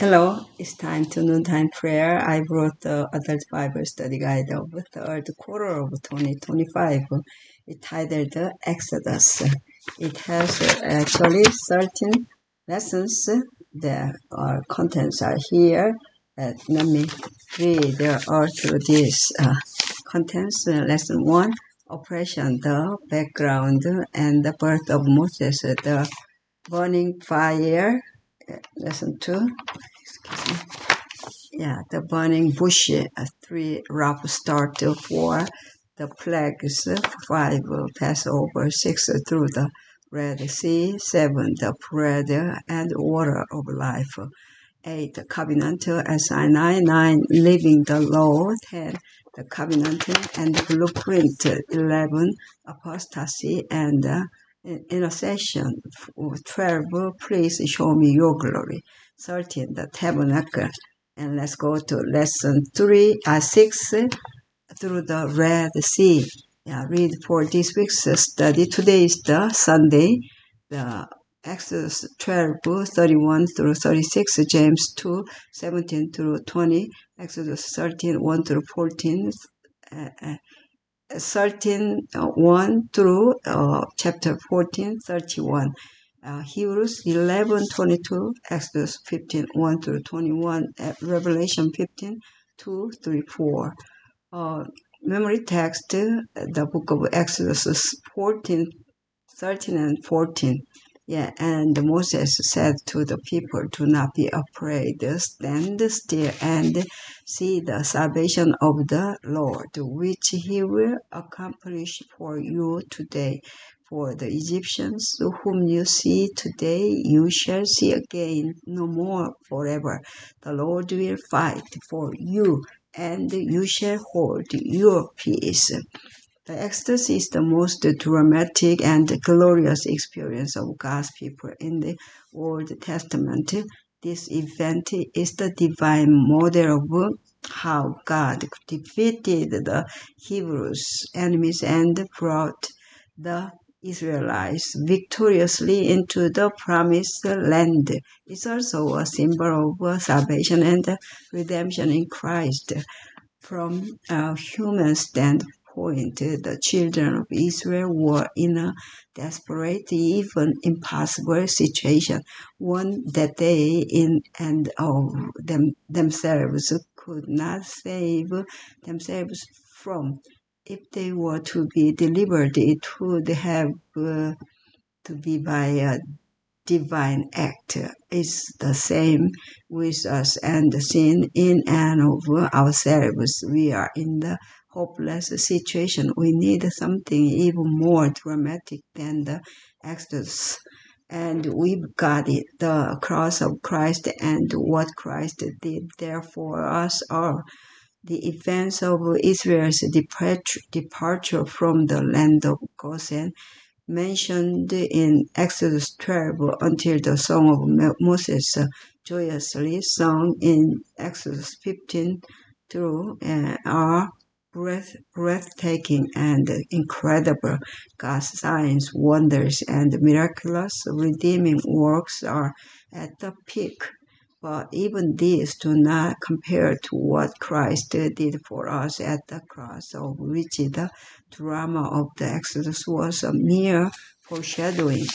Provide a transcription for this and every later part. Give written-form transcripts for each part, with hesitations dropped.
Hello, it's time to noontime prayer. I wrote the Adult Bible Study Guide of the third quarter of 2025. It's titled Exodus. It has actually 13 lessons. The contents are here. Let me read all through these contents. Lesson 1, Operation, the background and the birth of Moses, the burning fire. Lesson 2, the burning bush, 3 rough start, 4 the plagues, 5 Passover, 6 through the Red Sea, 7 the bread and water of life, 8 the covenant at Sinai, 9 living the law, 10 the covenant and blueprint, 11 apostasy and intercession, 12 please show me your glory, 13 the tabernacle. And let's go to lesson 6 through the Red Sea. Read for this week's study. Today is the Sunday, the Exodus 12:31 through 36, James 2:17 through 20, Exodus 13:1 through 14, 13:1 through chapter 14:31. Hebrews 11:22, Exodus 15:1 through 21, Revelation 15:2-4. Memory text, the book of Exodus 14:13 and 14. And Moses said to the people, do not be afraid, stand still and see the salvation of the Lord, which he will accomplish for you today. For the Egyptians whom you see today, you shall see again no more forever. The Lord will fight for you, and you shall hold your peace. The Exodus is the most dramatic and glorious experience of God's people in the Old Testament. This event is the divine model of how God defeated the Hebrews' enemies and brought the Israelites victoriously into the promised land. It's also a symbol of salvation and redemption in Christ. From a human standpoint, the children of Israel were in a desperate, even impossible situation, one that they in and of themselves could not save themselves from. If they were to be delivered, it would have to be by a divine act. Is the same with us and the sin in and of ourselves. We are in the hopeless situation. We need something even more dramatic than the Exodus. And we've got it, the cross of Christ and what Christ did there for us all. The events of Israel's departure from the land of Goshen mentioned in Exodus 12 until the Song of Moses joyously sung in Exodus 15 through are breathtaking and incredible. God's signs, wonders, and miraculous redeeming works are at the peak. But even these do not compare to what Christ did for us at the cross, of which the drama of the Exodus was a mere foreshadowing.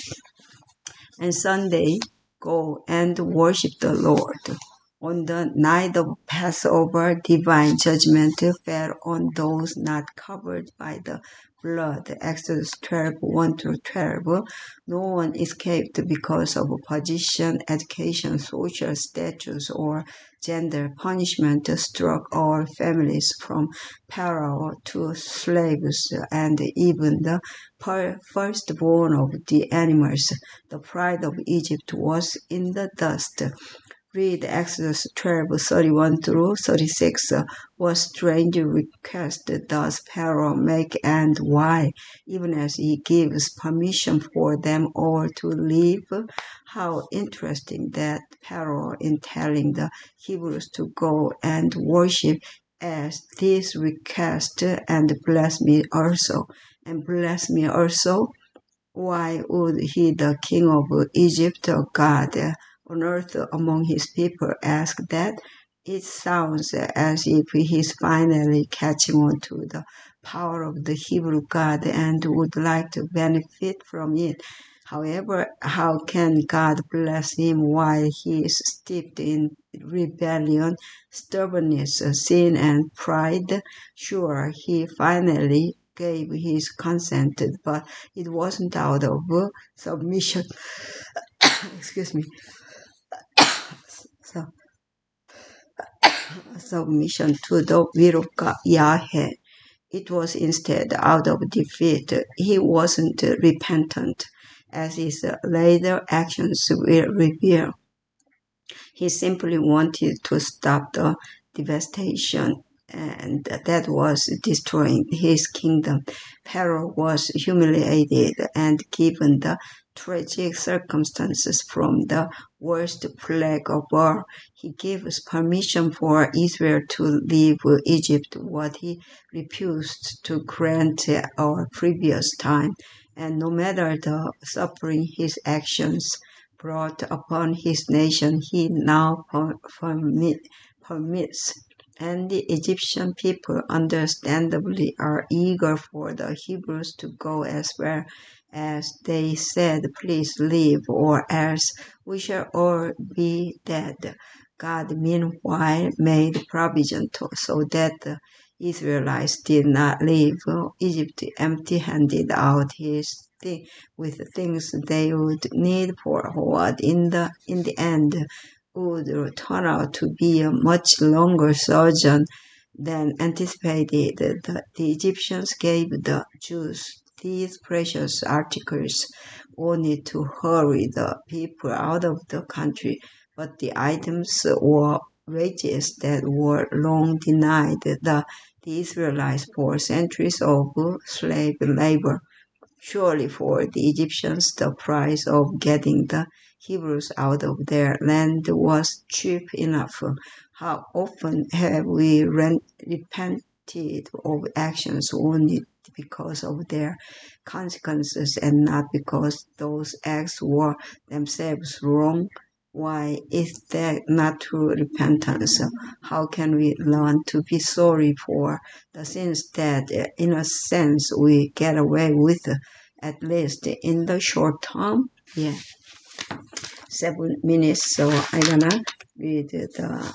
And Sunday, go and worship the Lord. On the night of Passover, divine judgment fell on those not covered by the blood. Exodus 12:1-12. No one escaped because of position, education, social status, or gender. Punishment struck all families from Pharaoh to slaves and even the firstborn of the animals. The pride of Egypt was in the dust. Read Exodus 12:31-36. What strange request does Pharaoh make, and why, even as he gives permission for them all to leave? How interesting that Pharaoh, in telling the Hebrews to go and worship, as this request, and bless me also, and bless me also. Why would he, the king of Egypt, God on earth among his people ask that, it sounds as if he's finally catching on to the power of the Hebrew God and would like to benefit from it. However, how can God bless him while he is steeped in rebellion, stubbornness, sin, and pride? Sure, he finally gave his consent, but it wasn't out of submission. Excuse me. So, submission to the will of God, Yahweh. It was instead out of defeat. He wasn't repentant, as his later actions will reveal. He simply wanted to stop the devastation, and that was destroying his kingdom. Pharaoh was humiliated, and given the tragic circumstances from the worst plague of all, he gave us permission for Israel to leave Egypt, what he refused to grant our previous time. And no matter the suffering his actions brought upon his nation, he now permits. And the Egyptian people understandably are eager for the Hebrews to go as well, as they said, please leave, or else we shall all be dead. God meanwhile made provision so that the Israelites did not leave Egypt empty-handed out his with things they would need for what in the end would turn out to be a much longer sojourn than anticipated. The Egyptians gave the Jews these precious articles only to hurry the people out of the country, but the items were wages that were long denied the Israelites for centuries of slave labor. Surely for the Egyptians the price of getting the Hebrews out of their land was cheap enough. How often have we repented of actions only because of their consequences and not because those acts were themselves wrong? Why is that not true repentance? How can we learn to be sorry for the sins that, in a sense, we get away with, at least in the short term? Yeah, 7 minutes. So I'm gonna read the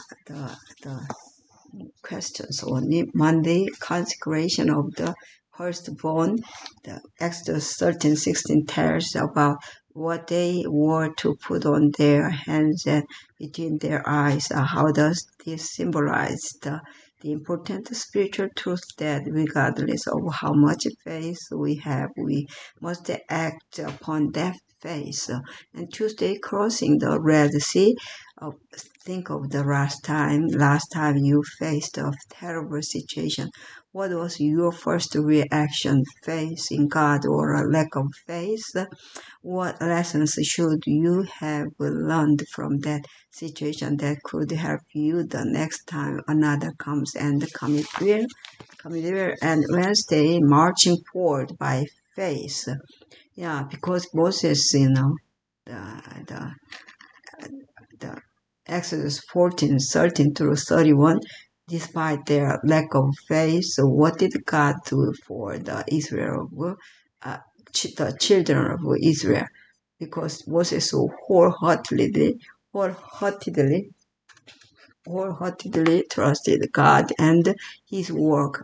questions only. Monday, consecration of the firstborn. The Exodus 13:16 tells about what they were to put on their hands and between their eyes. How does this symbolize the important spiritual truth that regardless of how much faith we have, we must act upon that faith? And Tuesday, crossing the Red Sea. Think of the last time you faced a terrible situation. What was your first reaction? Faith in God or a lack of faith? What lessons should you have learned from that situation that could help you the next time another comes? And come it will. And Wednesday, marching forward by faith. Yeah, because Moses, the Exodus 14:13 through 31, despite their lack of faith, so what did God do for the the children of Israel? Because Moses so wholeheartedly trusted God and his work.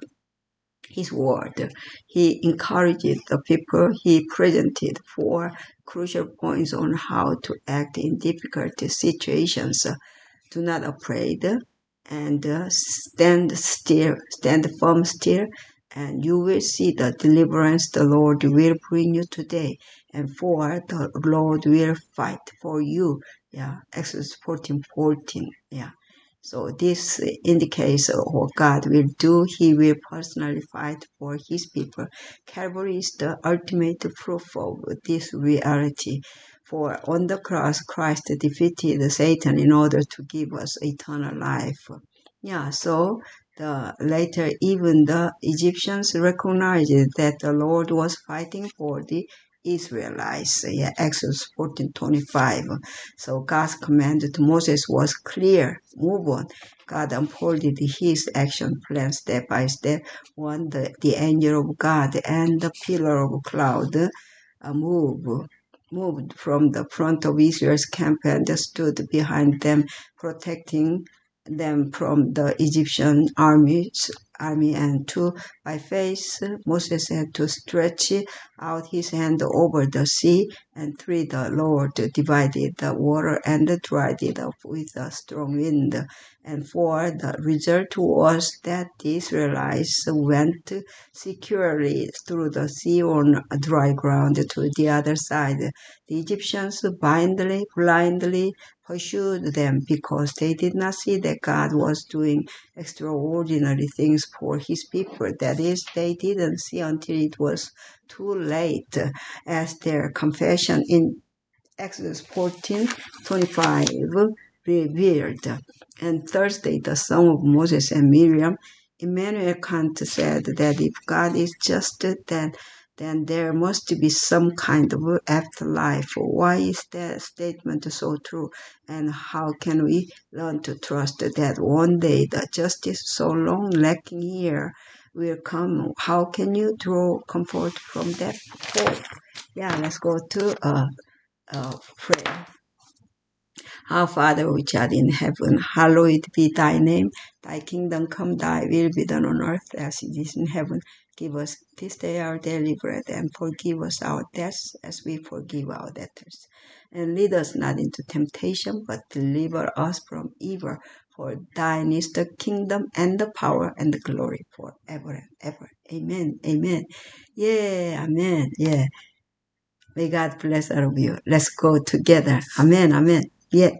His word. He encouraged the people. He presented 4 crucial points on how to act in difficult situations. Do not afraid, and stand firm still, and you will see the deliverance the Lord will bring you today. And 4, the Lord will fight for you. Yeah, Exodus 14:14. Yeah. So this indicates what God will do. He will personally fight for his people. Calvary is the ultimate proof of this reality. For on the cross, Christ defeated Satan in order to give us eternal life. Yeah, so even the Egyptians recognized that the Lord was fighting for the Israelites. Yeah, Exodus 14:25. So God's command to Moses was clear. Move on. God unfolded his action plan step by step. One, the angel of God and the pillar of cloud moved from the front of Israel's camp and stood behind them, protecting them from the Egyptian army. And two, by faith, Moses had to stretch out his hand over the sea. And three, the Lord divided the water and dried it up with a strong wind. And four, the result was that the Israelites went securely through the sea on dry ground to the other side. The Egyptians blindly pursued them because they did not see that God was doing extraordinary things for his people. That is, they didn't see until it was too late, as their confession in Exodus 14:25 revealed. And Thursday, the son of Moses and Miriam, Immanuel Kant said that if God is just, then there must be some kind of afterlife. Why is that statement so true? And how can we learn to trust that one day the justice so long lacking here will come? How can you draw comfort from that thought? Yeah, let's go to prayer. Our Father which art in heaven, hallowed be thy name. Thy kingdom come, thy will be done on earth as it is in heaven. Give us this day our daily bread, and forgive us our debts as we forgive our debtors. And lead us not into temptation, but deliver us from evil. For thine is the kingdom and the power and the glory forever and ever. Amen. Amen. Yeah, amen. Yeah. May God bless all of you. Let's go together. Amen. Amen. Yeah.